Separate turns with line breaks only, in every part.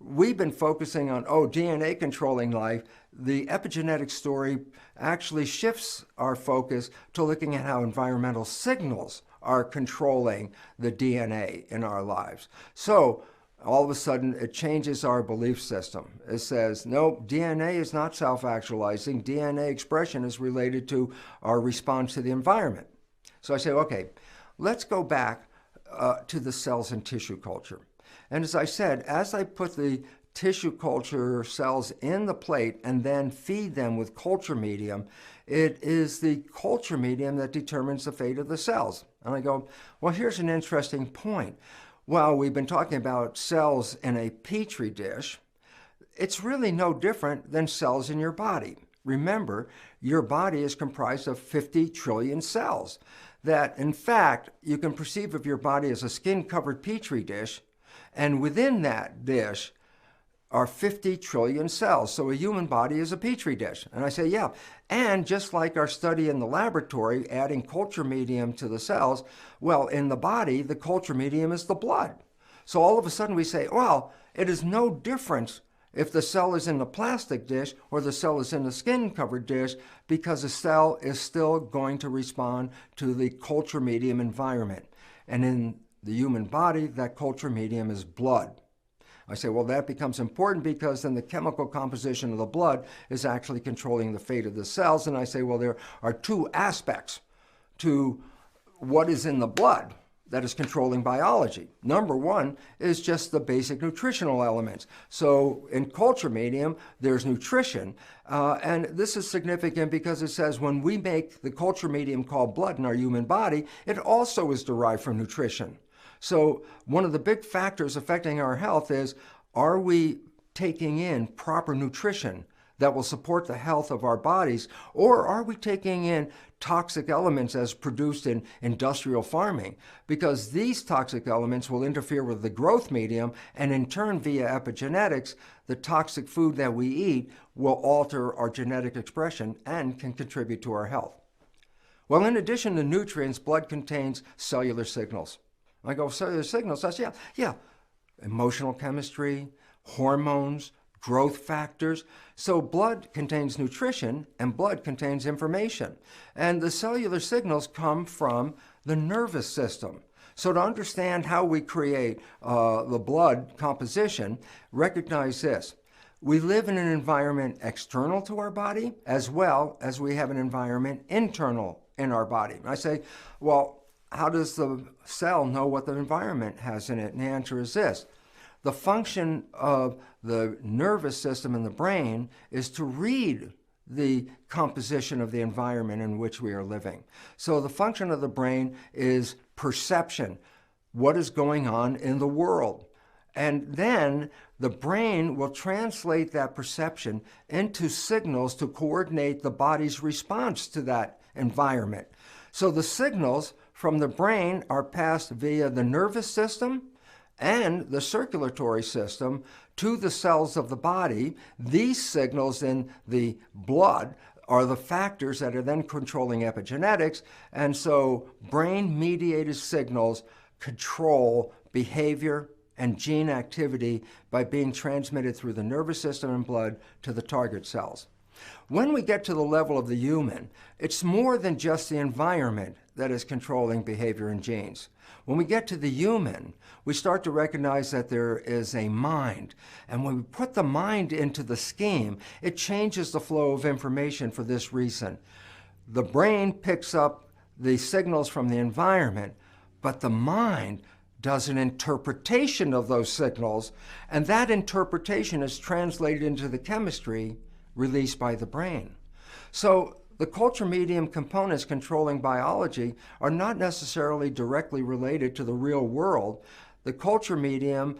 we've been focusing on, DNA controlling life. The epigenetic story actually shifts our focus to looking at how environmental signals are controlling the DNA in our lives. So all of a sudden, it changes our belief system. It says, no, DNA is not self-actualizing. DNA expression is related to our response to the environment. So I say, okay, let's go back to the cells in tissue culture. And as I said, as I put the tissue culture cells in the plate and then feed them with culture medium, it is the culture medium that determines the fate of the cells. And I go, well, here's an interesting point. Well, we've been talking about cells in a petri dish. It's really no different than cells in your body. Remember, your body is comprised of 50 trillion cells. That, in fact, you can perceive of your body as a skin-covered petri dish, and within that dish are 50 trillion cells. So a human body is a petri dish. And I say, yeah. And just like our study in the laboratory, adding culture medium to the cells, well, in the body, the culture medium is the blood. So all of a sudden we say, well, it is no difference if the cell is in the plastic dish or the cell is in the skin-covered dish, because the cell is still going to respond to the culture medium environment. And in the human body, that culture medium is blood. I say, well, that becomes important because then the chemical composition of the blood is actually controlling the fate of the cells. And I say, well, there are two aspects to what is in the blood that is controlling biology. Number one is just the basic nutritional elements. So in culture medium, there's nutrition. And this is significant because it says when we make the culture medium called blood in our human body, it also is derived from nutrition. So one of the big factors affecting our health is, are we taking in proper nutrition that will support the health of our bodies, or are we taking in toxic elements as produced in industrial farming? Because these toxic elements will interfere with the growth medium, and in turn, via epigenetics, the toxic food that we eat will alter our genetic expression and can contribute to our health. Well, in addition to nutrients, blood contains cellular signals. I go, cellular signals? That's, yeah. Emotional chemistry, hormones, growth factors. So blood contains nutrition and blood contains information. And the cellular signals come from the nervous system. So to understand how we create the blood composition, recognize this. We live in an environment external to our body as well as we have an environment internal in our body. I say, well, how does the cell know what the environment has in it? And the answer is this. The function of the nervous system in the brain is to read the composition of the environment in which we are living. So the function of the brain is perception, what is going on in the world. And then the brain will translate that perception into signals to coordinate the body's response to that environment. So the signals from the brain are passed via the nervous system and the circulatory system to the cells of the body. These signals in the blood are the factors that are then controlling epigenetics, and so brain-mediated signals control behavior and gene activity by being transmitted through the nervous system and blood to the target cells. When we get to the level of the human, it's more than just the environment that is controlling behavior and genes. When we get to the human, we start to recognize that there is a mind. And when we put the mind into the scheme, it changes the flow of information for this reason. The brain picks up the signals from the environment, but the mind does an interpretation of those signals, and that interpretation is translated into the chemistry released by the brain. So the culture medium components controlling biology are not necessarily directly related to the real world. The culture medium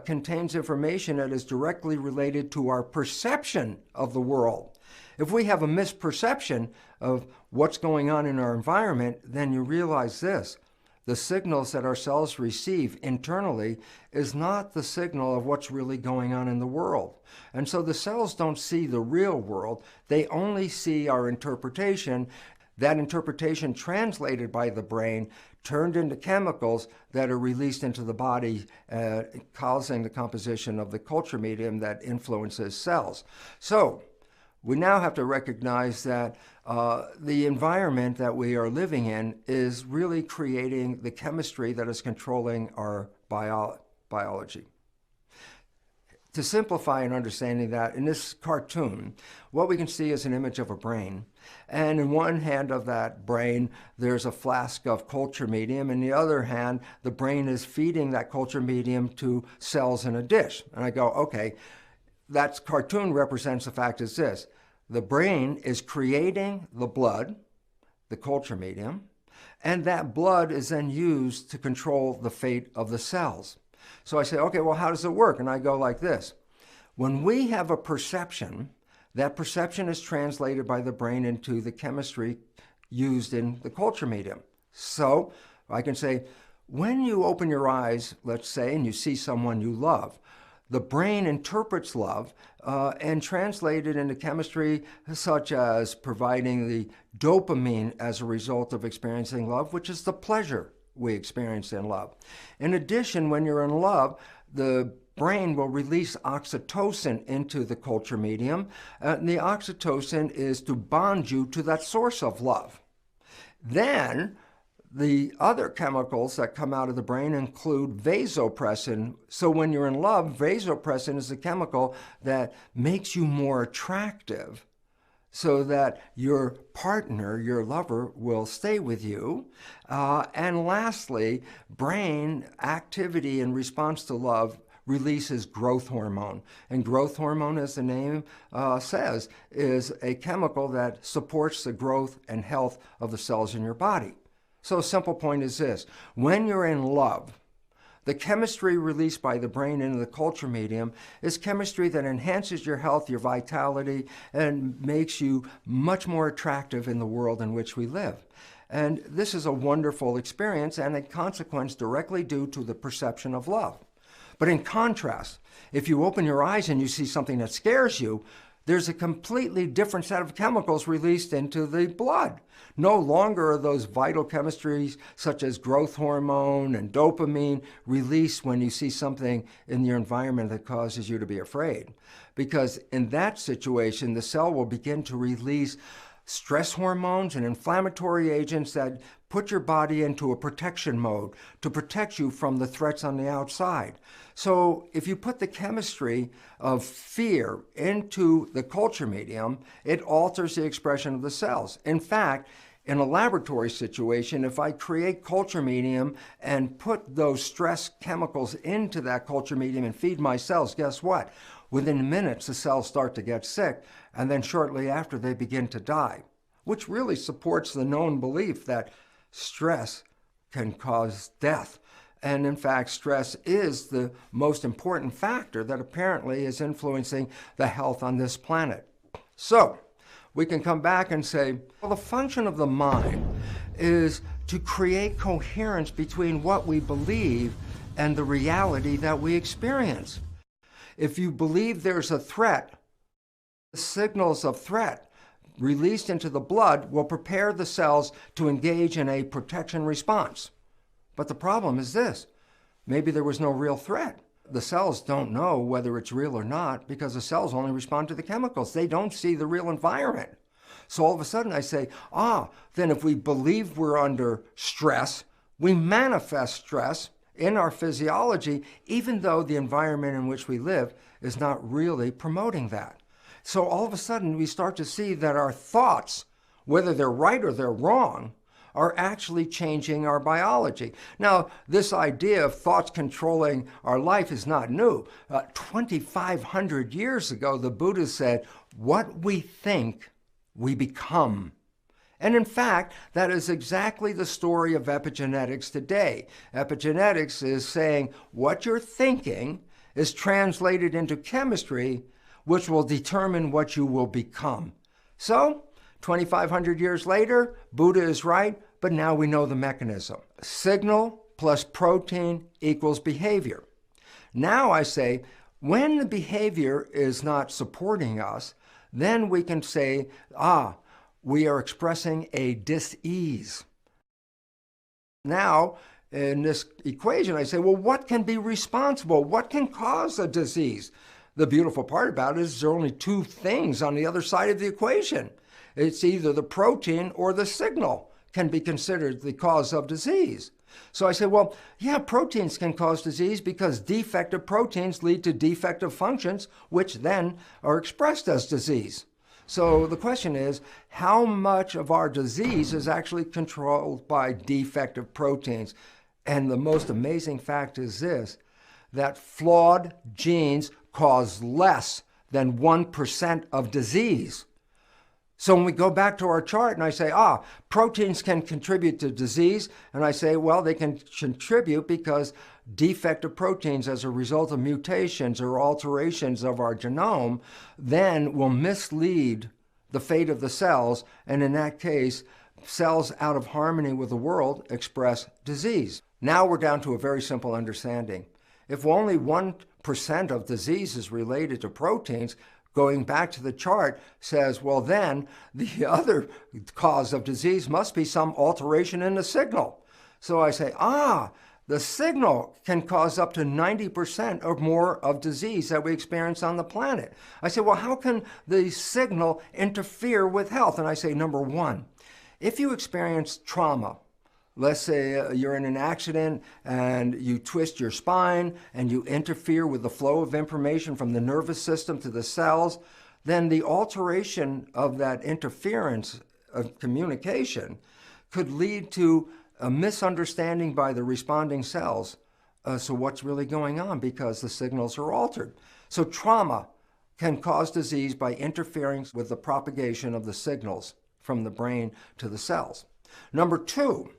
contains information that is directly related to our perception of the world. If we have a misperception of what's going on in our environment, then you realize this. The signals that our cells receive internally is not the signal of what's really going on in the world. And so the cells don't see the real world. They only see our interpretation. That interpretation translated by the brain turned into chemicals that are released into the body, causing the composition of the culture medium that influences cells. So we now have to recognize that the environment that we are living in is really creating the chemistry that is controlling our biology. To simplify an understanding that, in this cartoon, what we can see is an image of a brain. And in one hand of that brain, there's a flask of culture medium. In the other hand, the brain is feeding that culture medium to cells in a dish. And I go, okay, that cartoon represents the fact is this. The brain is creating the blood, the culture medium, and that blood is then used to control the fate of the cells. So I say, okay, well, how does it work? And I go like this. When we have a perception, that perception is translated by the brain into the chemistry used in the culture medium. So I can say, when you open your eyes, let's say, and you see someone you love, the brain interprets love and translates it into chemistry such as providing the dopamine as a result of experiencing love, which is the pleasure we experience in love. In addition, when you're in love, the brain will release oxytocin into the culture medium. And the oxytocin is to bond you to that source of love. Then the other chemicals that come out of the brain include vasopressin. So when you're in love, vasopressin is a chemical that makes you more attractive so that your partner, your lover, will stay with you. And lastly, brain activity in response to love releases growth hormone. And growth hormone, as the name says, is a chemical that supports the growth and health of the cells in your body. So a simple point is this. When you're in love, the chemistry released by the brain into the culture medium is chemistry that enhances your health, your vitality, and makes you much more attractive in the world in which we live. And this is a wonderful experience and a consequence directly due to the perception of love. But in contrast, if you open your eyes and you see something that scares you, there's a completely different set of chemicals released into the blood. No longer are those vital chemistries such as growth hormone and dopamine released when you see something in your environment that causes you to be afraid. Because in that situation, the cell will begin to release stress hormones and inflammatory agents that put your body into a protection mode to protect you from the threats on the outside. So if you put the chemistry of fear into the culture medium, it alters the expression of the cells. In fact, in a laboratory situation, if I create culture medium and put those stress chemicals into that culture medium and feed my cells, guess what? Within minutes, the cells start to get sick, and then shortly after, they begin to die, which really supports the known belief that stress can cause death. And in fact, stress is the most important factor that apparently is influencing the health on this planet. So we can come back and say, well, the function of the mind is to create coherence between what we believe and the reality that we experience. If you believe there's a threat, the signals of threat released into the blood will prepare the cells to engage in a protection response. But the problem is this. Maybe there was no real threat. The cells don't know whether it's real or not because the cells only respond to the chemicals. They don't see the real environment. So all of a sudden I say, then if we believe we're under stress, we manifest stress in our physiology, even though the environment in which we live is not really promoting that. So all of a sudden we start to see that our thoughts, whether they're right or they're wrong, are actually changing our biology. Now, this idea of thoughts controlling our life is not new. 2,500 years ago, the Buddha said, what we think, we become. And in fact, that is exactly the story of epigenetics today. Epigenetics is saying what you're thinking is translated into chemistry, which will determine what you will become. So, 2,500 years later, Buddha is right, but now we know the mechanism. Signal plus protein equals behavior. Now I say, when the behavior is not supporting us, then we can say, we are expressing a dis-ease. Now, in this equation, I say, well, what can be responsible? What can cause a disease? The beautiful part about it is there are only two things on the other side of the equation. It's either the protein or the signal can be considered the cause of disease. So I say, well, yeah, proteins can cause disease because defective proteins lead to defective functions, which then are expressed as disease. So the question is, how much of our disease is actually controlled by defective proteins? And the most amazing fact is this, that flawed genes cause less than 1% of disease. So when we go back to our chart and I say, proteins can contribute to disease, and I say, well, they can contribute because defective proteins as a result of mutations or alterations of our genome then will mislead the fate of the cells, and in that case, cells out of harmony with the world express disease. Now we're down to a very simple understanding. If only 1% of disease is related to proteins, going back to the chart says, well, then the other cause of disease must be some alteration in the signal. So I say, the signal can cause up to 90% or more of disease that we experience on the planet. I say, well, how can the signal interfere with health? And I say, number one, if you experience trauma, let's say you're in an accident and you twist your spine and you interfere with the flow of information from the nervous system to the cells, then the alteration of that interference of communication could lead to a misunderstanding by the responding cells. So what's really going on because the signals are altered? So trauma can cause disease by interfering with the propagation of the signals from the brain to the cells. Number two,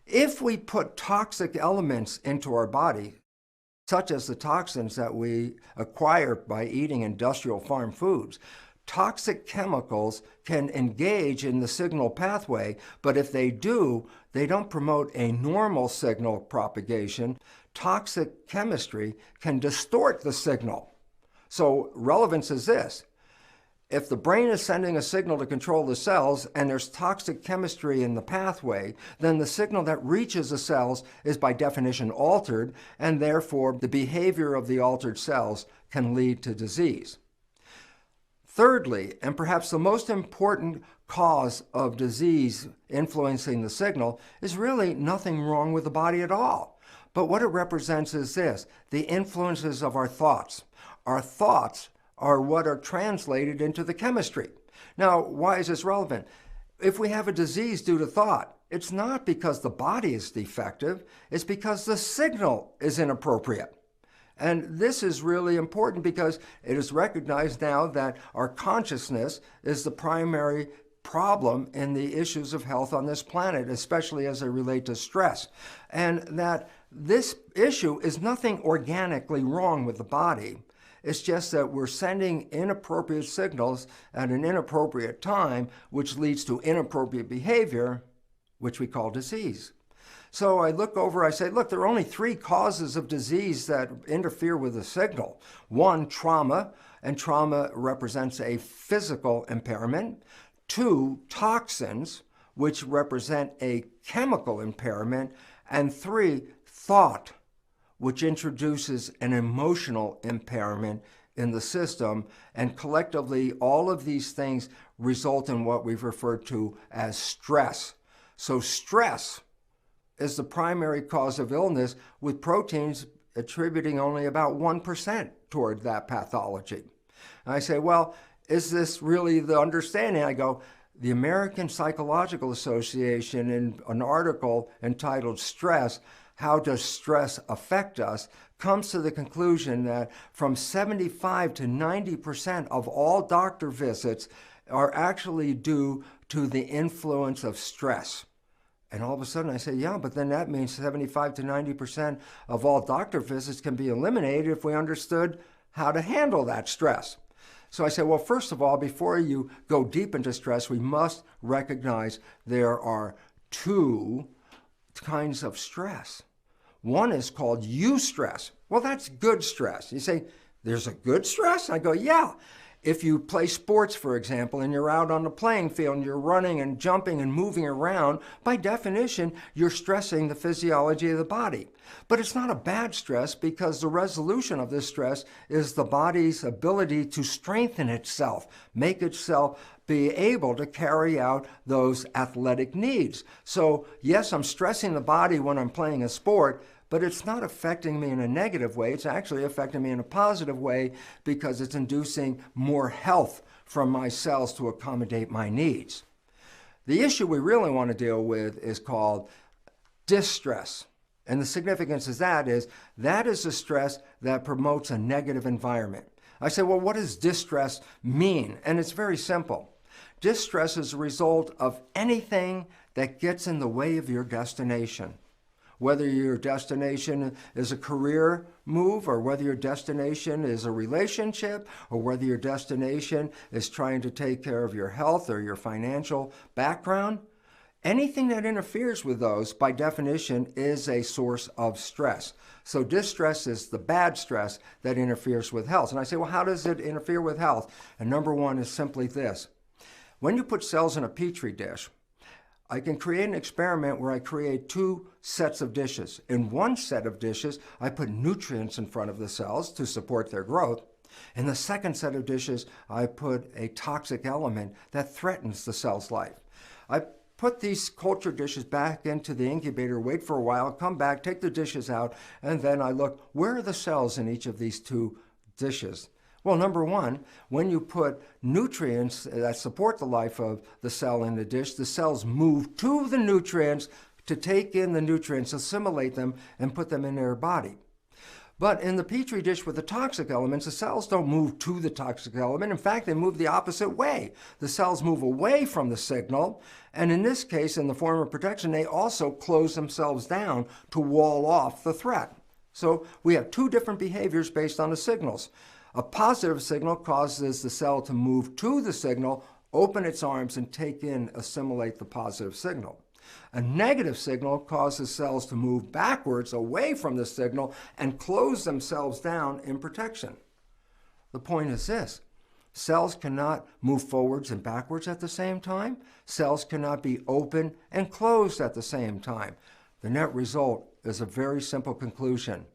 if we put toxic elements into our body, such as the toxins that we acquire by eating industrial farm foods, toxic chemicals can engage in the signal pathway, but if they do, they don't promote a normal signal propagation. Toxic chemistry can distort the signal. So relevance is this. If the brain is sending a signal to control the cells and there's toxic chemistry in the pathway, then the signal that reaches the cells is by definition altered, and therefore the behavior of the altered cells can lead to disease. Thirdly, and perhaps the most important cause of disease influencing the signal, is really nothing wrong with the body at all. But what it represents is this, the influences of our thoughts. Our thoughts are what are translated into the chemistry. Now, why is this relevant? If we have a disease due to thought, it's not because the body is defective, it's because the signal is inappropriate. And this is really important because it is recognized now that our consciousness is the primary problem in the issues of health on this planet, especially as they relate to stress. And that this issue is nothing organically wrong with the body. It's just that we're sending inappropriate signals at an inappropriate time, which leads to inappropriate behavior, which we call disease. So I look over, I say, look, there are only three causes of disease that interfere with the signal. One, trauma, and trauma represents a physical impairment. Two, toxins, which represent a chemical impairment. And three, thought, which introduces an emotional impairment in the system. And collectively, all of these things result in what we've referred to as stress. So stress is the primary cause of illness, with proteins attributing only about 1% toward that pathology. And I say, well, is this really the understanding? I go, the American Psychological Association, in an article entitled Stress, How Does Stress Affect Us?, comes to the conclusion that from 75 to 90% of all doctor visits are actually due to the influence of stress. And all of a sudden I say, yeah, but then that means 75 to 90% of all doctor visits can be eliminated if we understood how to handle that stress. So I say, well, first of all, before you go deep into stress, we must recognize there are two kinds of stress. One is called eustress. Well, that's good stress. You say, there's a good stress? I go, yeah. If you play sports, for example, and you're out on the playing field and you're running and jumping and moving around, by definition, you're stressing the physiology of the body. But it's not a bad stress because the resolution of this stress is the body's ability to strengthen itself, make itself be able to carry out those athletic needs. So yes, I'm stressing the body when I'm playing a sport, but it's not affecting me in a negative way. It's actually affecting me in a positive way because it's inducing more health from my cells to accommodate my needs. The issue we really want to deal with is called distress. And the significance of that is a stress that promotes a negative environment. I say, well, what does distress mean? And it's very simple. Distress is a result of anything that gets in the way of your destination. Whether your destination is a career move, or whether your destination is a relationship, or whether your destination is trying to take care of your health or your financial background, anything that interferes with those, by definition, is a source of stress. So distress is the bad stress that interferes with health. And I say, well, how does it interfere with health? And number one is simply this. When you put cells in a petri dish, I can create an experiment where I create two sets of dishes. In one set of dishes, I put nutrients in front of the cells to support their growth. In the second set of dishes, I put a toxic element that threatens the cell's life. I put these culture dishes back into the incubator, wait for a while, come back, take the dishes out, and then I look, where are the cells in each of these two dishes? Well, number one, when you put nutrients that support the life of the cell in the dish, the cells move to the nutrients to take in the nutrients, assimilate them, and put them in their body. But in the petri dish with the toxic elements, the cells don't move to the toxic element. In fact, they move the opposite way. The cells move away from the signal, and in this case, in the form of protection, they also close themselves down to wall off the threat. So we have two different behaviors based on the signals. A positive signal causes the cell to move to the signal, open its arms, and take in, assimilate the positive signal. A negative signal causes cells to move backwards away from the signal and close themselves down in protection. The point is this: cells cannot move forwards and backwards at the same time. Cells cannot be open and closed at the same time. The net result is a very simple conclusion.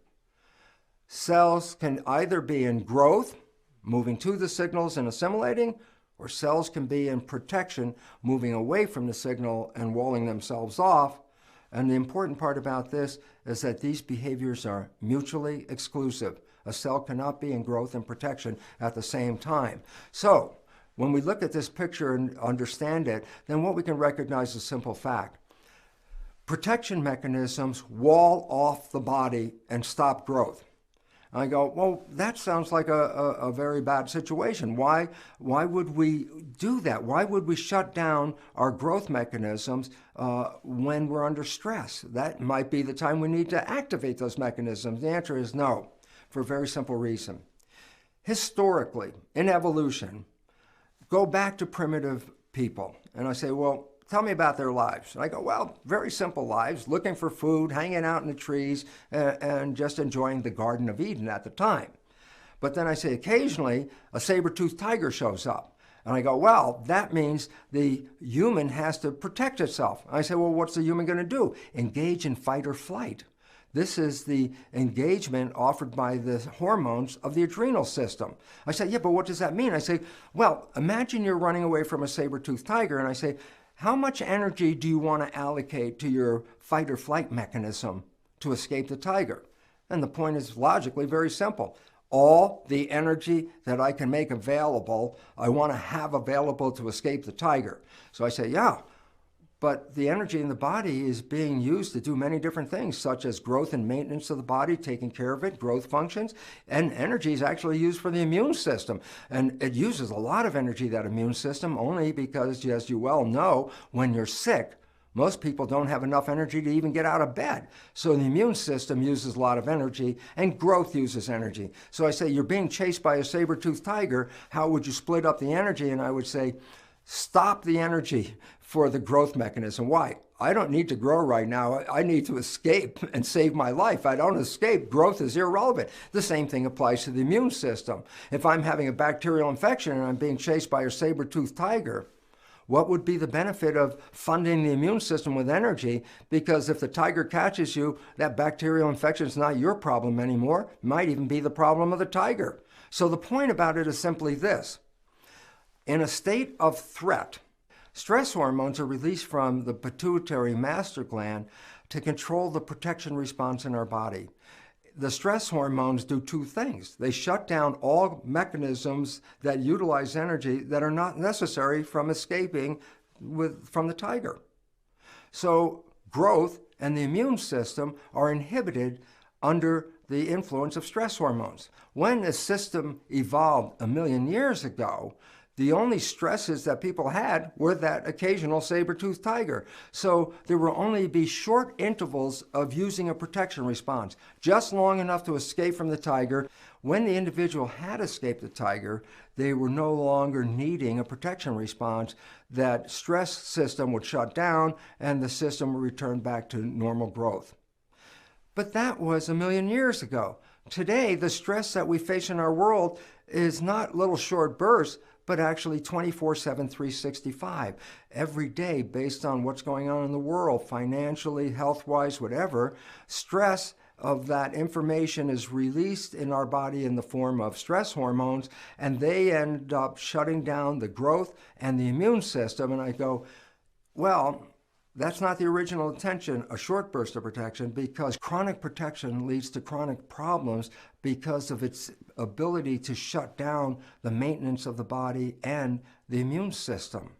Cells can either be in growth, moving to the signals and assimilating, or cells can be in protection, moving away from the signal and walling themselves off. And the important part about this is that these behaviors are mutually exclusive. A cell cannot be in growth and protection at the same time. So, when we look at this picture and understand it, then what we can recognize is a simple fact. Protection mechanisms wall off the body and stop growth. I go, well, that sounds like a very bad situation. Why would we do that? Why would we shut down our growth mechanisms when we're under stress? That might be the time we need to activate those mechanisms. The answer is no, for a very simple reason. Historically, in evolution, go back to primitive people. And I say, well, tell me about their lives. And I go, well, very simple lives, looking for food, hanging out in the trees, and just enjoying the Garden of Eden at the time. But then I say, occasionally, a saber-toothed tiger shows up. And I go, well, that means the human has to protect itself. I say, well, what's the human going to do? Engage in fight or flight. This is the engagement offered by the hormones of the adrenal system. I say, yeah, but what does that mean? I say, well, imagine you're running away from a saber-toothed tiger, and I say, how much energy do you want to allocate to your fight or flight mechanism to escape the tiger? And the point is logically very simple. All the energy that I can make available, I want to have available to escape the tiger. So I say, yeah, but the energy in the body is being used to do many different things, such as growth and maintenance of the body, taking care of it, growth functions, and energy is actually used for the immune system. And it uses a lot of energy, that immune system, only because, as you well know, when you're sick, most people don't have enough energy to even get out of bed. So the immune system uses a lot of energy, and growth uses energy. So I say, you're being chased by a saber-toothed tiger, how would you split up the energy? And I would say, stop the energy for the growth mechanism. Why? I don't need to grow right now. I need to escape and save my life. I don't escape. Growth is irrelevant. The same thing applies to the immune system. If I'm having a bacterial infection and I'm being chased by a saber-toothed tiger, what would be the benefit of funding the immune system with energy? Because if the tiger catches you, that bacterial infection is not your problem anymore. It might even be the problem of the tiger. So the point about it is simply this. In a state of threat, stress hormones are released from the pituitary master gland to control the protection response in our body. The stress hormones do two things. They shut down all mechanisms that utilize energy that are not necessary from escaping from the tiger. So growth and the immune system are inhibited under the influence of stress hormones. When the system evolved 1 million years ago, the only stresses that people had were that occasional saber-toothed tiger. So there will only be short intervals of using a protection response, just long enough to escape from the tiger. When the individual had escaped the tiger, they were no longer needing a protection response. That stress system would shut down and the system would return back to normal growth. But that was 1 million years ago. Today, the stress that we face in our world is not little short bursts, but actually 24/7, 365. Every day, based on what's going on in the world, financially, health-wise, whatever, stress of that information is released in our body in the form of stress hormones, and they end up shutting down the growth and the immune system. And I go, well, that's not the original intention, a short burst of protection, because chronic protection leads to chronic problems because of its ability to shut down the maintenance of the body and the immune system.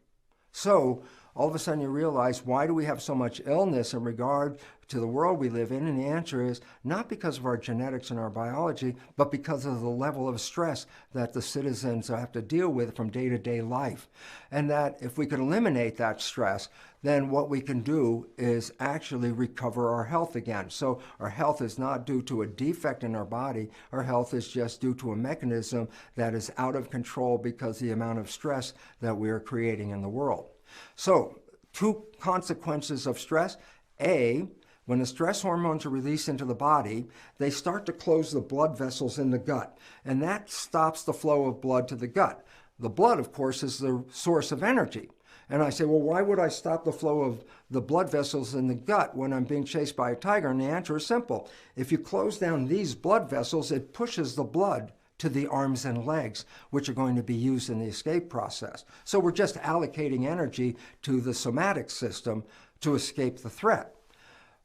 So all of a sudden you realize, why do we have so much illness in regard to the world we live in? And the answer is not because of our genetics and our biology, but because of the level of stress that the citizens have to deal with from day-to-day life. And that if we could eliminate that stress, then what we can do is actually recover our health again. So our health is not due to a defect in our body. Our health is just due to a mechanism that is out of control because of the amount of stress that we are creating in the world. So, two consequences of stress. A, when the stress hormones are released into the body, they start to close the blood vessels in the gut, and that stops the flow of blood to the gut. The blood, of course, is the source of energy. And I say, well, why would I stop the flow of the blood vessels in the gut when I'm being chased by a tiger? And the answer is simple. If you close down these blood vessels, it pushes the blood to the arms and legs, which are going to be used in the escape process. So we're just allocating energy to the somatic system to escape the threat.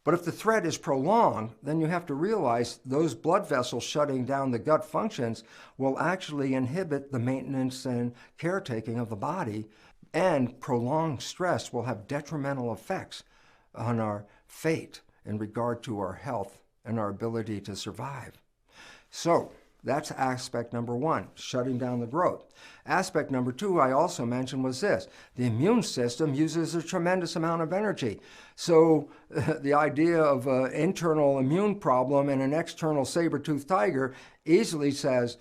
But if the threat is prolonged, then you have to realize those blood vessels shutting down the gut functions will actually inhibit the maintenance and caretaking of the body, and prolonged stress will have detrimental effects on our fate in regard to our health and our ability to survive. So that's aspect number one, shutting down the growth. Aspect number two I also mentioned was this. The immune system uses a tremendous amount of energy. So the idea of an internal immune problem and an external saber-toothed tiger easily says,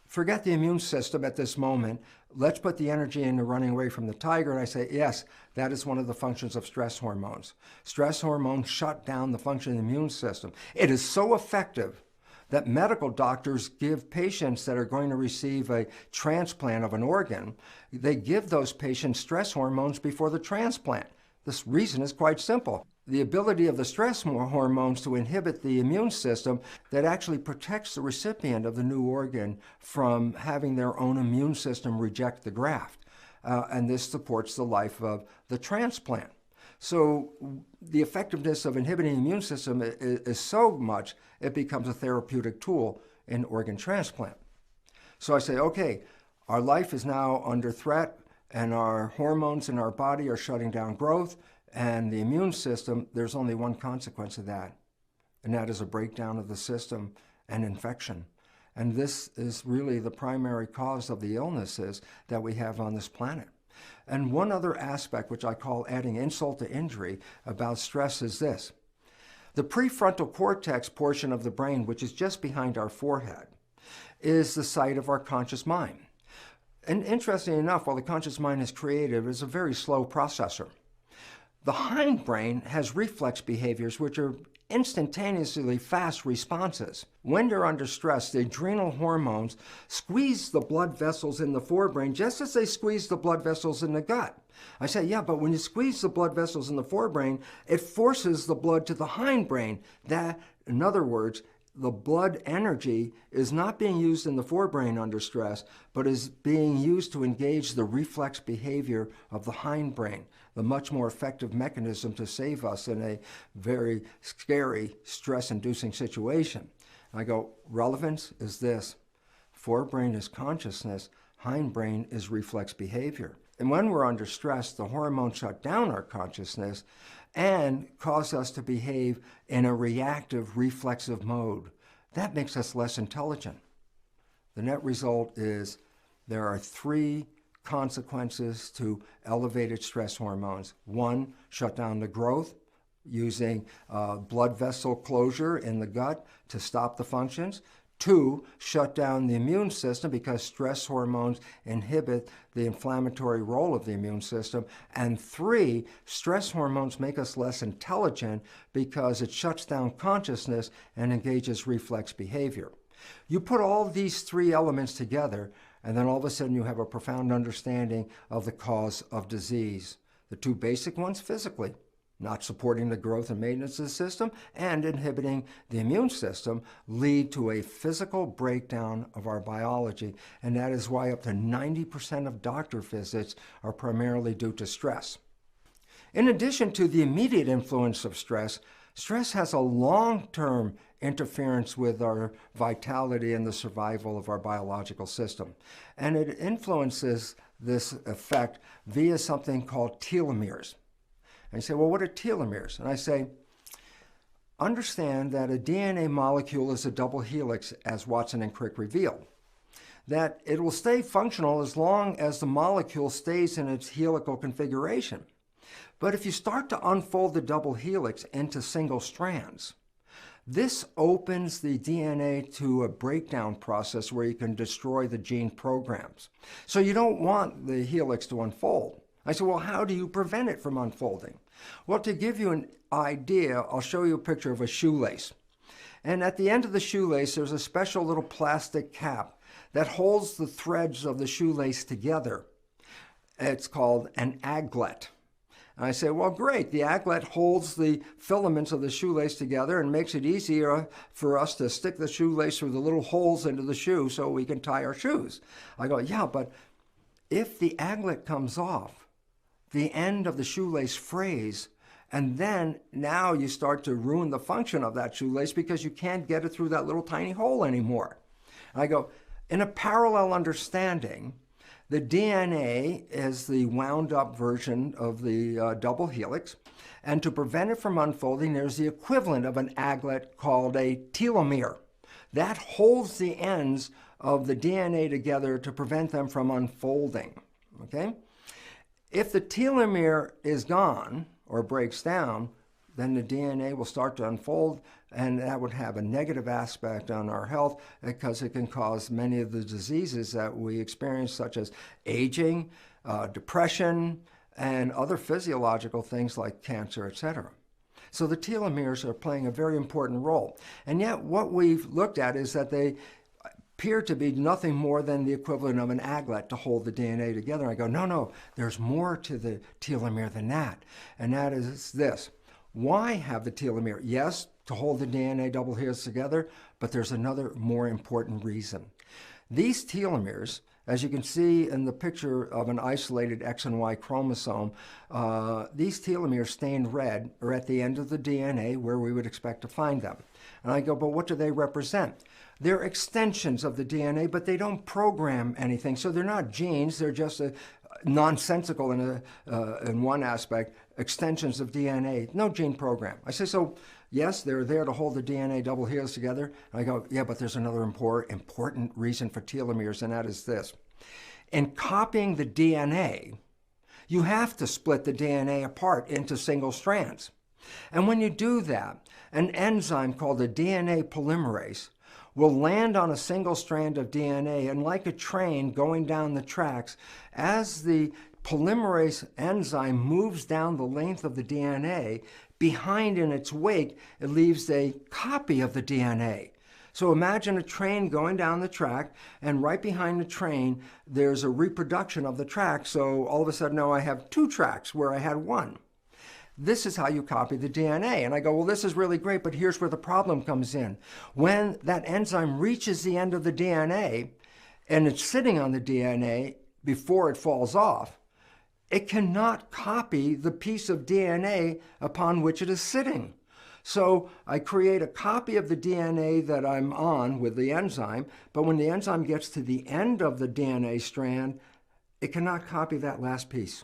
forget the immune system at this moment. Let's put the energy into running away from the tiger. And I say, yes, that is one of the functions of stress hormones. Stress hormones shut down the function of the immune system. It is so effective that medical doctors give patients that are going to receive a transplant of an organ, they give those patients stress hormones before the transplant. This reason is quite simple. The ability of the stress hormones to inhibit the immune system that actually protects the recipient of the new organ from having their own immune system reject the graft. And this supports the life of the transplant. So the effectiveness of inhibiting the immune system is so much, it becomes a therapeutic tool in organ transplant. So I say, okay, our life is now under threat and our hormones in our body are shutting down growth, and the immune system, there's only one consequence of that, and that is a breakdown of the system and infection. And this is really the primary cause of the illnesses that we have on this planet. And one other aspect, which I call adding insult to injury about stress, is this. The prefrontal cortex portion of the brain, which is just behind our forehead, is the site of our conscious mind. And interestingly enough, while the conscious mind is creative, it's a very slow processor. The hindbrain has reflex behaviors which are instantaneously fast responses. When you're under stress, the adrenal hormones squeeze the blood vessels in the forebrain just as they squeeze the blood vessels in the gut. I say, yeah, but when you squeeze the blood vessels in the forebrain, it forces the blood to the hindbrain. That, in other words, the blood energy is not being used in the forebrain under stress, but is being used to engage the reflex behavior of the hindbrain, the much more effective mechanism to save us in a very scary, stress-inducing situation. I go, relevance is this. Forebrain is consciousness, hindbrain is reflex behavior. And when we're under stress, the hormones shut down our consciousness and cause us to behave in a reactive, reflexive mode. That makes us less intelligent. The net result is there are 3 consequences to elevated stress hormones. 1, shut down the growth using blood vessel closure in the gut to stop the functions. 2, shut down the immune system because stress hormones inhibit the inflammatory role of the immune system. And 3, stress hormones make us less intelligent because it shuts down consciousness and engages reflex behavior. You put all these 3 elements together, and then all of a sudden you have a profound understanding of the cause of disease. The 2 basic ones, physically, not supporting the growth and maintenance of the system and inhibiting the immune system, lead to a physical breakdown of our biology. And that is why up to 90% of doctor visits are primarily due to stress. In addition to the immediate influence of stress, stress has a long-term interference with our vitality and the survival of our biological system. And it influences this effect via something called telomeres. And you say, well, what are telomeres? And I say, understand that a DNA molecule is a double helix, as Watson and Crick revealed. That it will stay functional as long as the molecule stays in its helical configuration. But if you start to unfold the double helix into single strands, this opens the DNA to a breakdown process where you can destroy the gene programs. So you don't want the helix to unfold. I said, well, how do you prevent it from unfolding? Well, to give you an idea, I'll show you a picture of a shoelace. And at the end of the shoelace, there's a special little plastic cap that holds the threads of the shoelace together. It's called an aglet. And I say, well, great. The aglet holds the filaments of the shoelace together and makes it easier for us to stick the shoelace through the little holes into the shoe so we can tie our shoes. I go, yeah, but if the aglet comes off, the end of the shoelace frays, and then now you start to ruin the function of that shoelace because you can't get it through that little tiny hole anymore. And I go, in a parallel understanding, the DNA is the wound up version of the double helix, and to prevent it from unfolding, there's the equivalent of an aglet called a telomere. That holds the ends of the DNA together to prevent them from unfolding, okay? If the telomere is gone or breaks down, then the DNA will start to unfold, and that would have a negative aspect on our health because it can cause many of the diseases that we experience, such as aging, depression, and other physiological things like cancer, etc. So the telomeres are playing a very important role. And yet what we've looked at is that they appear to be nothing more than the equivalent of an aglet to hold the DNA together. I go, no, there's more to the telomere than that. And that is this. Why have the telomere? Yes, to hold the DNA double helix together, but there's another more important reason. These telomeres, as you can see in the picture of an isolated X and Y chromosome, these telomeres stained red are at the end of the DNA where we would expect to find them. And I go, but what do they represent? They're extensions of the DNA, but they don't program anything. So they're not genes, they're just nonsensical in one aspect, extensions of DNA, no gene program. I say, so yes, they're there to hold the DNA double helix together. And I go, yeah, but there's another important reason for telomeres, and that is this. In copying the DNA, you have to split the DNA apart into single strands. And when you do that, an enzyme called the DNA polymerase will land on a single strand of DNA, and like a train going down the tracks, as the polymerase enzyme moves down the length of the DNA. Behind in its wake, it leaves a copy of the DNA. So imagine a train going down the track, and right behind the train, there's a reproduction of the track. So all of a sudden now I have 2 tracks where I had 1. This is how you copy the DNA. And I go, well, this is really great, but here's where the problem comes in. When that enzyme reaches the end of the DNA, and it's sitting on the DNA before it falls off, it cannot copy the piece of DNA upon which it is sitting. So I create a copy of the DNA that I'm on with the enzyme, but when the enzyme gets to the end of the DNA strand, it cannot copy that last piece.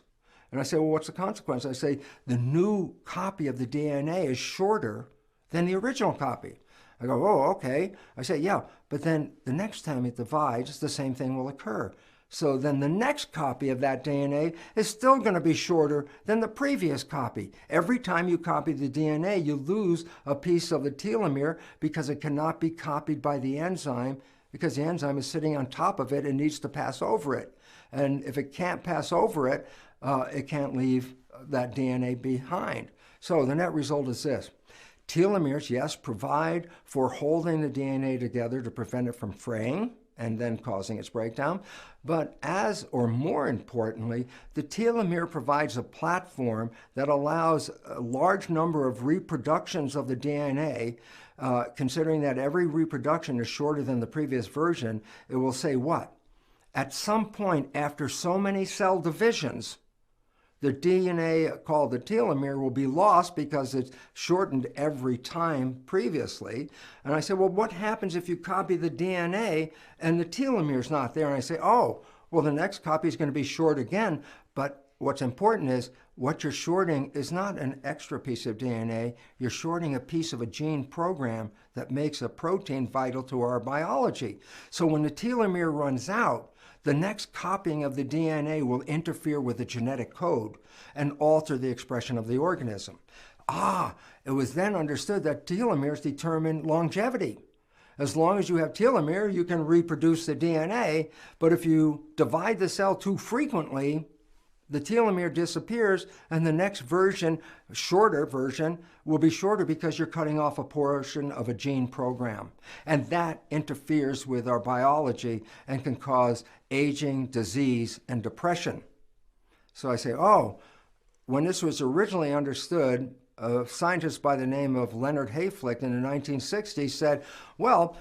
And I say, well, what's the consequence? I say, the new copy of the DNA is shorter than the original copy. I go, oh, okay. I say, yeah, but then the next time it divides, the same thing will occur. So then the next copy of that DNA is still going to be shorter than the previous copy. Every time you copy the DNA, you lose a piece of the telomere because it cannot be copied by the enzyme, because the enzyme is sitting on top of it and needs to pass over it. And if it can't pass over it, it can't leave that DNA behind. So the net result is this. Telomeres, yes, provide for holding the DNA together to prevent it from fraying and then causing its breakdown. But as, or more importantly, the telomere provides a platform that allows a large number of reproductions of the DNA. Considering that every reproduction is shorter than the previous version, it will say what? At some point after so many cell divisions, the DNA called the telomere will be lost because it's shortened every time previously. And I said, well, what happens if you copy the DNA and the telomere's not there? And I say, oh, well, the next copy is going to be short again. But what's important is what you're shorting is not an extra piece of DNA. You're shorting a piece of a gene program that makes a protein vital to our biology. So when the telomere runs out, the next copying of the DNA will interfere with the genetic code and alter the expression of the organism. It was then understood that telomeres determine longevity. As long as you have telomere, you can reproduce the DNA, but if you divide the cell too frequently, the telomere disappears, and the next version, shorter version, will be shorter because you're cutting off a portion of a gene program. And that interferes with our biology and can cause aging, disease, and depression. So I say, when this was originally understood, a scientist by the name of Leonard Hayflick in the 1960s said, well,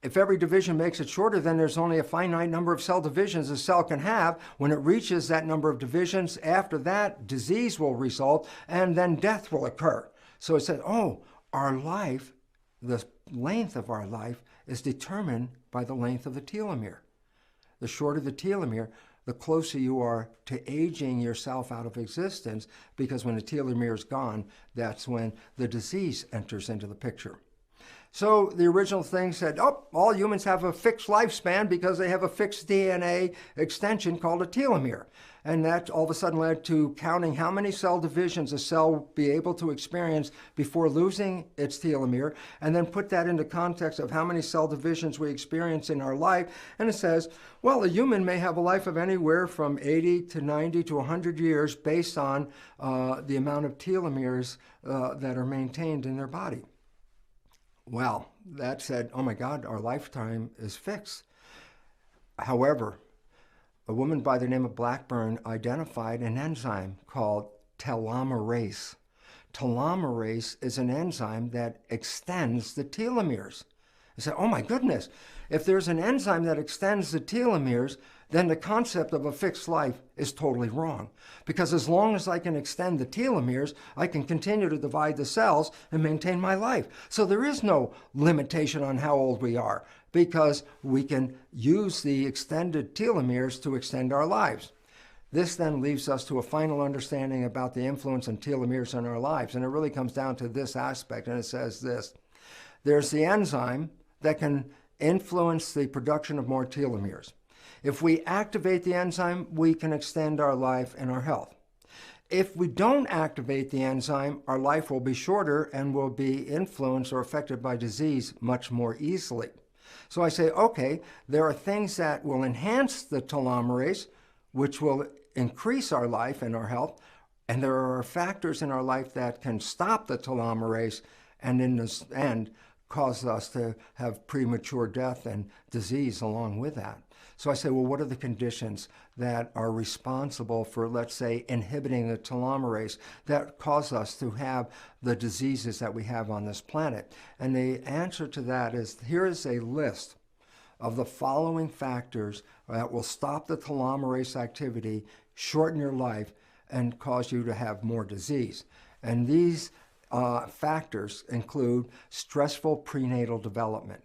if every division makes it shorter, then there's only a finite number of cell divisions a cell can have. When it reaches that number of divisions, after that, disease will result, and then death will occur. So it said, our life, the length of our life, is determined by the length of the telomere. The shorter the telomere, the closer you are to aging yourself out of existence, because when the telomere is gone, that's when the disease enters into the picture. So the original thing said, all humans have a fixed lifespan because they have a fixed DNA extension called a telomere. And that all of a sudden led to counting how many cell divisions a cell will be able to experience before losing its telomere, and then put that into context of how many cell divisions we experience in our life. And it says, well, a human may have a life of anywhere from 80 to 90 to 100 years based on the amount of telomeres that are maintained in their body. Well, that said, oh my God, our lifetime is fixed. However, a woman by the name of Blackburn identified an enzyme called telomerase. Telomerase is an enzyme that extends the telomeres. I said, oh my goodness, if there's an enzyme that extends the telomeres, then the concept of a fixed life is totally wrong. Because as long as I can extend the telomeres, I can continue to divide the cells and maintain my life. So there is no limitation on how old we are, because we can use the extended telomeres to extend our lives. This then leaves us to a final understanding about the influence of telomeres in our lives. And it really comes down to this aspect, and it says this. There's the enzyme that can influence the production of more telomeres. If we activate the enzyme, we can extend our life and our health. If we don't activate the enzyme, our life will be shorter and will be influenced or affected by disease much more easily. So I say, okay, there are things that will enhance the telomerase, which will increase our life and our health, and there are factors in our life that can stop the telomerase and in the end cause us to have premature death and disease along with that. So I say, well, what are the conditions that are responsible for, let's say, inhibiting the telomerase that cause us to have the diseases that we have on this planet? And the answer to that is, here is a list of the following factors that will stop the telomerase activity, shorten your life, and cause you to have more disease. And these factors include stressful prenatal development.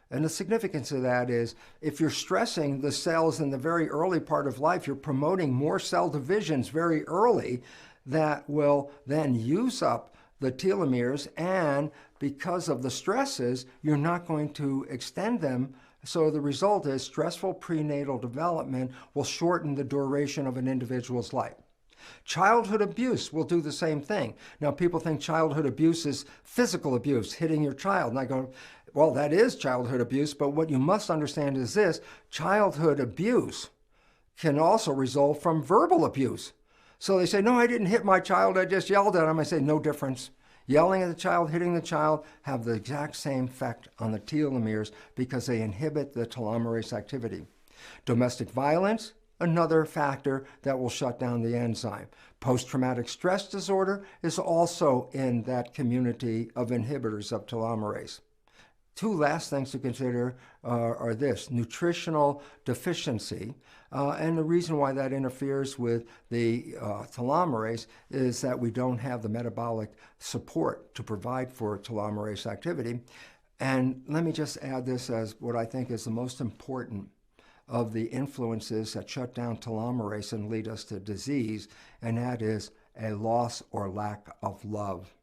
And the significance of that is, if you're stressing the cells in the very early part of life, you're promoting more cell divisions very early that will then use up the telomeres, and because of the stresses, you're not going to extend them. So the result is stressful prenatal development will shorten the duration of an individual's life. Childhood abuse will do the same thing. Now, people think childhood abuse is physical abuse, hitting your child. And I go, well, that is childhood abuse, but what you must understand is this: childhood abuse can also result from verbal abuse. So they say, no, I didn't hit my child, I just yelled at him. I say, no difference. Yelling at the child, hitting the child have the exact same effect on the telomeres because they inhibit the telomerase activity. Domestic violence, another factor that will shut down the enzyme. Post-traumatic stress disorder is also in that community of inhibitors of telomerase. Two last things to consider are this: nutritional deficiency. And the reason why that interferes with the telomerase is that we don't have the metabolic support to provide for telomerase activity. And let me just add this as what I think is the most important of the influences that shut down telomerase and lead us to disease, and that is a loss or lack of love.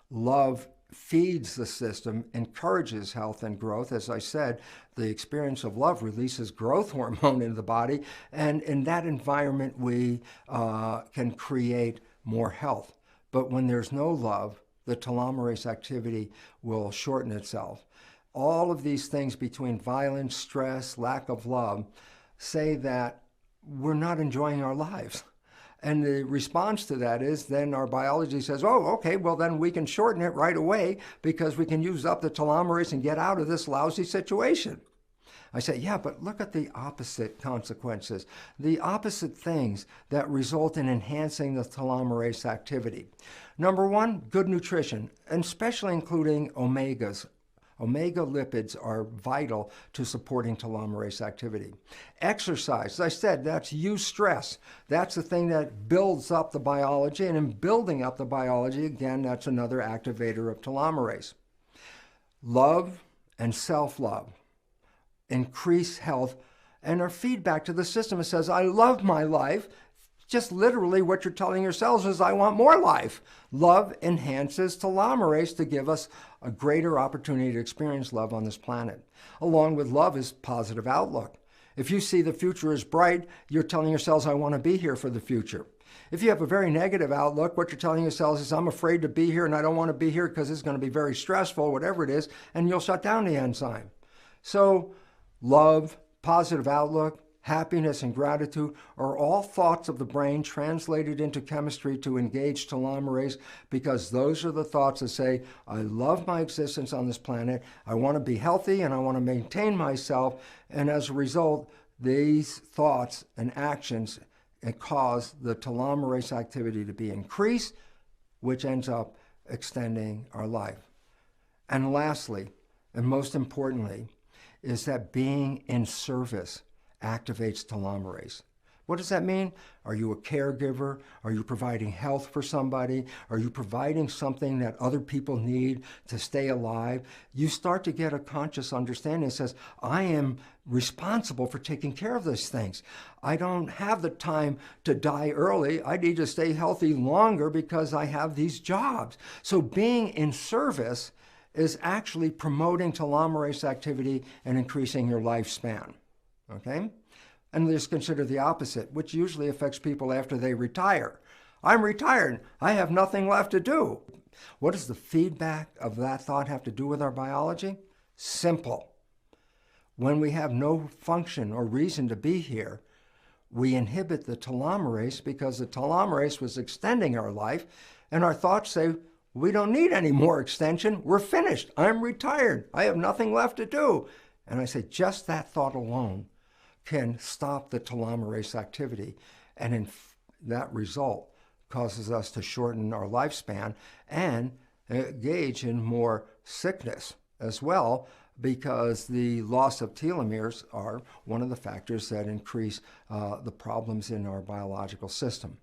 Love feeds the system, encourages health and growth. As I said, the experience of love releases growth hormone into the body, and in that environment we can create more health. But when there's no love, the telomerase activity will shorten itself. All of these things between violence, stress, lack of love say that we're not enjoying our lives. And the response to that is then our biology says, oh, okay, well then we can shorten it right away because we can use up the telomerase and get out of this lousy situation. I say, yeah, but look at the opposite consequences, the opposite things that result in enhancing the telomerase activity. Number one, good nutrition, and especially including omegas. Omega lipids are vital to supporting telomerase activity. Exercise, as I said, that's eustress. That's the thing that builds up the biology, and in building up the biology, again, that's another activator of telomerase. Love and self-love increase health and are feedback to the system. It says, I love my life. Just literally what you're telling yourselves is, I want more life. Love enhances telomerase to give us a greater opportunity to experience love on this planet. Along with love is positive outlook. If you see the future is bright, you're telling yourselves, I want to be here for the future. If you have a very negative outlook, what you're telling yourselves is, I'm afraid to be here and I don't want to be here because it's going to be very stressful, whatever it is, and you'll shut down the enzyme. So love, positive outlook, happiness and gratitude are all thoughts of the brain translated into chemistry to engage telomerase, because those are the thoughts that say, I love my existence on this planet, I want to be healthy and I want to maintain myself, and as a result, these thoughts and actions cause the telomerase activity to be increased, which ends up extending our life. And lastly, and most importantly, is that being in service activates telomerase. What does that mean? Are you a caregiver? Are you providing health for somebody? Are you providing something that other people need to stay alive? You start to get a conscious understanding that says, I am responsible for taking care of these things. I don't have the time to die early. I need to stay healthy longer because I have these jobs. So being in service is actually promoting telomerase activity and increasing your lifespan. Okay? And let's consider the opposite, which usually affects people after they retire. I'm retired. I have nothing left to do. What does the feedback of that thought have to do with our biology? Simple. When we have no function or reason to be here, we inhibit the telomerase because the telomerase was extending our life, and our thoughts say, we don't need any more extension. We're finished. I'm retired. I have nothing left to do. And I say, just that thought alone can stop the telomerase activity. And that result causes us to shorten our lifespan and engage in more sickness as well, because the loss of telomeres are one of the factors that increase the problems in our biological system.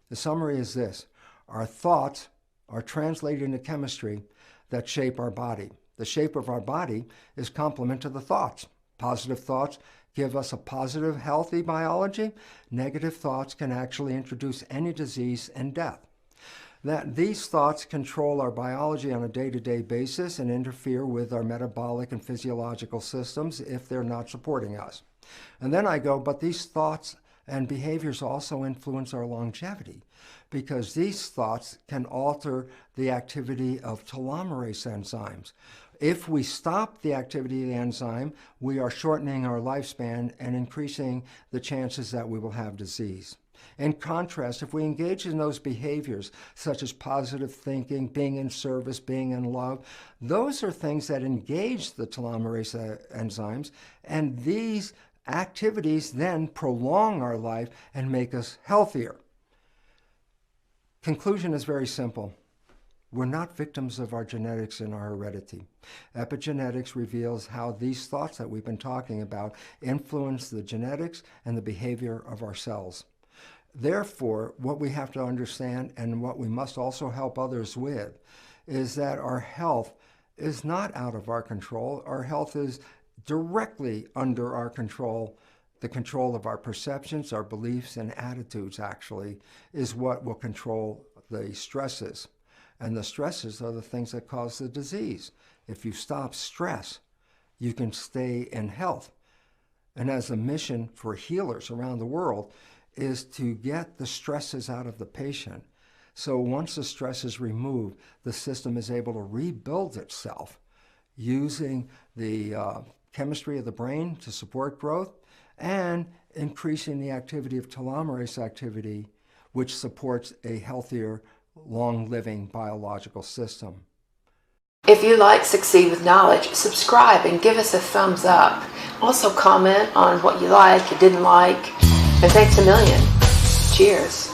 The summary is this: our thoughts are translated into chemistry that shape our body. The shape of our body is complement to the thoughts. Positive thoughts give us a positive, healthy biology. Negative thoughts can actually introduce any disease and death. That these thoughts control our biology on a day-to-day basis and interfere with our metabolic and physiological systems if they're not supporting us. And then I go, but these thoughts and behaviors also influence our longevity, because these thoughts can alter the activity of telomerase enzymes. If we stop the activity of the enzyme, we are shortening our lifespan and increasing the chances that we will have disease. In contrast, if we engage in those behaviors, such as positive thinking, being in service, being in love, those are things that engage the telomerase enzymes, and these activities then prolong our life and make us healthier. Conclusion is very simple. We're not victims of our genetics and our heredity. Epigenetics reveals how these thoughts that we've been talking about influence the genetics and the behavior of our cells. Therefore, what we have to understand, and what we must also help others with, is that our health is not out of our control. Our health is directly under our control. The control of our perceptions, our beliefs, and attitudes actually is what will control the stresses. And the stresses are the things that cause the disease. If you stop stress, you can stay in health. And as a mission for healers around the world is to get the stresses out of the patient. So once the stress is removed, the system is able to rebuild itself using the chemistry of the brain to support growth and increasing the activity of telomerase activity, which supports a healthier, long-living biological system.
If you like Succeed with Knowledge, subscribe and give us a thumbs up. Also comment on what you like, you didn't like, and thanks a million. Cheers.